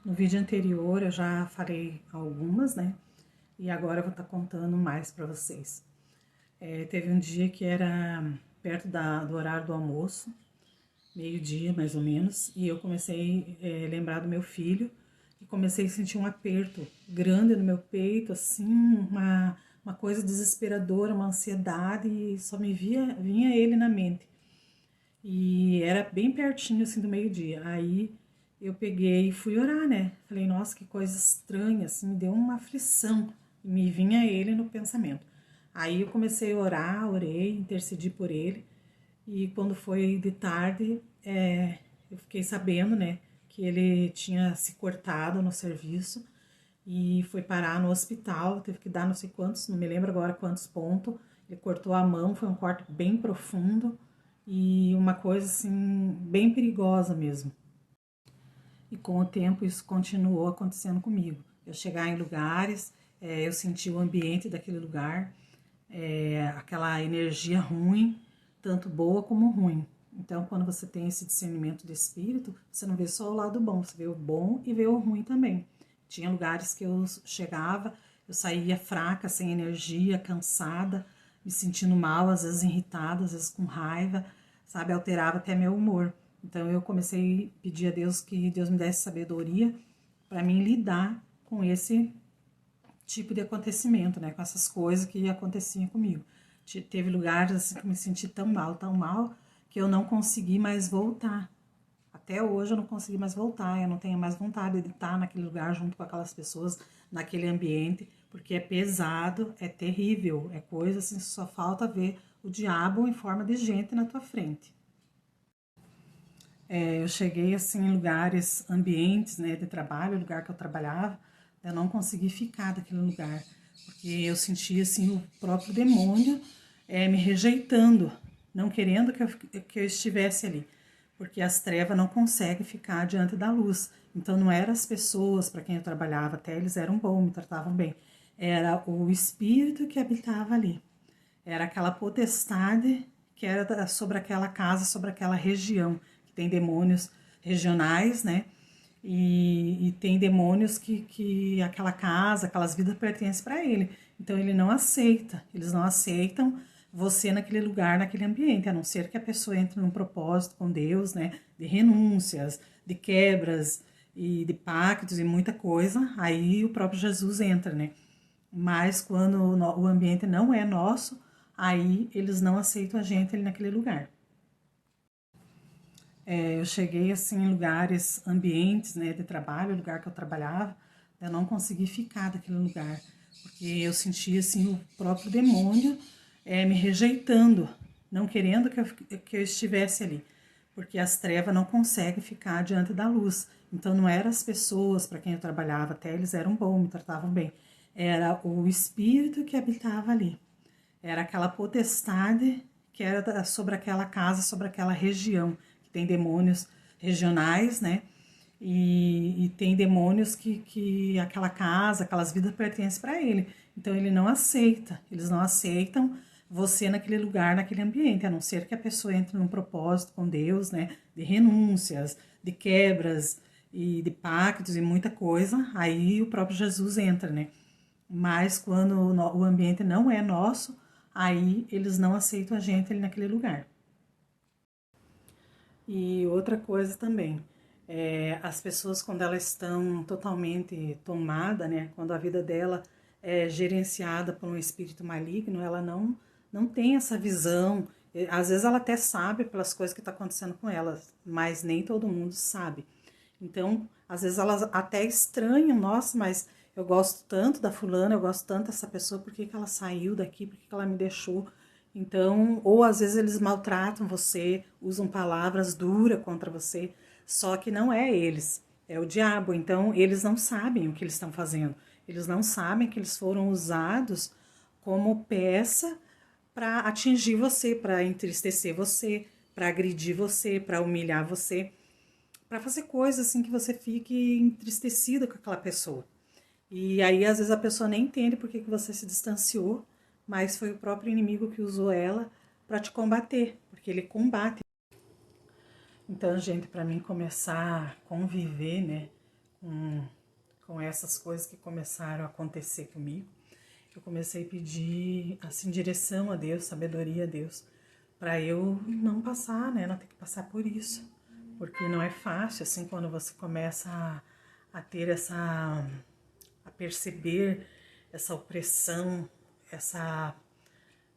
No vídeo anterior eu já falei algumas, né? E agora eu vou estar contando mais para vocês. Teve um dia que era perto do horário do almoço, meio-dia mais ou menos, e eu comecei a lembrar do meu filho e comecei a sentir um aperto grande no meu peito, assim, uma coisa desesperadora, uma ansiedade, e só vinha ele na mente. E era bem pertinho, assim, do meio-dia. Aí eu peguei e fui orar, né? Falei, nossa, que coisa estranha, assim, me deu uma aflição. E me vinha ele no pensamento. Aí eu comecei a orar, orei, intercedi por ele. E quando foi de tarde, eu fiquei sabendo, né, que ele tinha se cortado no serviço e foi parar no hospital, teve que dar não sei quantos, não me lembro agora quantos pontos. Ele cortou a mão, foi um corte bem profundo e uma coisa assim, bem perigosa mesmo. E com o tempo isso continuou acontecendo comigo. Eu chegar em lugares, eu senti o ambiente daquele lugar, aquela energia ruim, tanto boa como ruim. Então, quando você tem esse discernimento de espírito, você não vê só o lado bom, você vê o bom e vê o ruim também. Tinha lugares que eu chegava, eu saía fraca, sem energia, cansada, me sentindo mal, às vezes irritada, às vezes com raiva, sabe? Alterava até meu humor. Então eu comecei a pedir a Deus que Deus me desse sabedoria para mim lidar com esse tipo de acontecimento, né? Com essas coisas que aconteciam comigo. Teve lugares assim que eu me senti tão mal, que eu não consegui mais voltar. Até hoje eu não consegui mais voltar, eu não tenho mais vontade de estar naquele lugar junto com aquelas pessoas, naquele ambiente, porque é pesado, é terrível, é coisa assim, só falta ver o diabo em forma de gente na tua frente. Eu cheguei assim em lugares, ambientes, né, de trabalho, lugar que eu trabalhava, eu não consegui ficar daquele lugar, porque eu sentia assim o próprio demônio me rejeitando, não querendo que eu estivesse ali, porque as trevas não conseguem ficar diante da luz. Então não eram as pessoas para quem eu trabalhava, até eles eram bons, me tratavam bem, era o espírito que habitava ali. Era aquela potestade que era sobre aquela casa, sobre aquela região, que tem demônios regionais, né? E tem demônios que aquela casa, aquelas vidas pertencem para ele. Então ele não aceita, eles não aceitam você naquele lugar, naquele ambiente, a não ser que a pessoa entre num propósito com Deus, né? De renúncias, de quebras e de pactos e muita coisa. Aí o próprio Jesus entra, né? Mas quando o ambiente não é nosso, aí eles não aceitam a gente ali naquele lugar. Eu cheguei assim em lugares, ambientes, né, de trabalho, lugar que eu trabalhava, eu não consegui ficar daquele lugar, porque eu sentia assim o próprio demônio me rejeitando, não querendo que eu estivesse ali, porque as trevas não conseguem ficar diante da luz. Então não eram as pessoas para quem eu trabalhava, até eles eram bons, me tratavam bem, era o espírito que habitava ali. Era aquela potestade que era sobre aquela casa, sobre aquela região, que tem demônios regionais, né? E tem demônios que aquela casa, aquelas vidas pertencem para ele. Então ele não aceita, eles não aceitam você naquele lugar, naquele ambiente, a não ser que a pessoa entre num propósito com Deus, né? De renúncias, de quebras e de pactos e muita coisa. Aí o próprio Jesus entra, né? Mas quando o ambiente não é nosso, aí eles não aceitam a gente ali naquele lugar. E outra coisa também, as pessoas quando elas estão totalmente tomadas, né, quando a vida dela é gerenciada por um espírito maligno, ela não tem essa visão. Às vezes ela até sabe pelas coisas que estão acontecendo com ela, mas nem todo mundo sabe. Então, às vezes elas até estranham, nossa, mas eu gosto tanto da fulana, eu gosto tanto dessa pessoa, por que ela saiu daqui, por que ela me deixou? Então, ou às vezes eles maltratam você, usam palavras duras contra você, só que não é eles, é o diabo. Então, eles não sabem o que eles estão fazendo. Eles não sabem que eles foram usados como peça para atingir você, para entristecer você, para agredir você, para humilhar você, para fazer coisas assim que você fique entristecida com aquela pessoa. E aí, às vezes, a pessoa nem entende por que você se distanciou, mas foi o próprio inimigo que usou ela para te combater, porque ele combate. Então, gente, para mim começar a conviver, né, com essas coisas que começaram a acontecer comigo, eu comecei a pedir assim direção a Deus, sabedoria a Deus, para eu não passar, né, não ter que passar por isso, porque não é fácil assim quando você começa a ter a perceber essa opressão, essa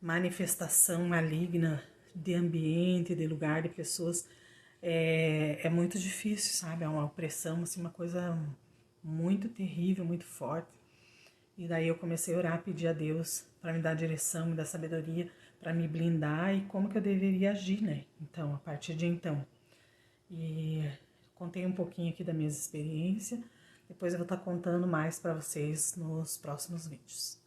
manifestação maligna de ambiente, de lugar, de pessoas, é muito difícil, sabe? É uma opressão, assim, uma coisa muito terrível, muito forte. E daí eu comecei a orar, pedir a Deus para me dar direção, me dar sabedoria, para me blindar e como que eu deveria agir, né? Então, a partir de então. E contei um pouquinho aqui da minha experiência. Depois eu vou estar contando mais para vocês nos próximos vídeos.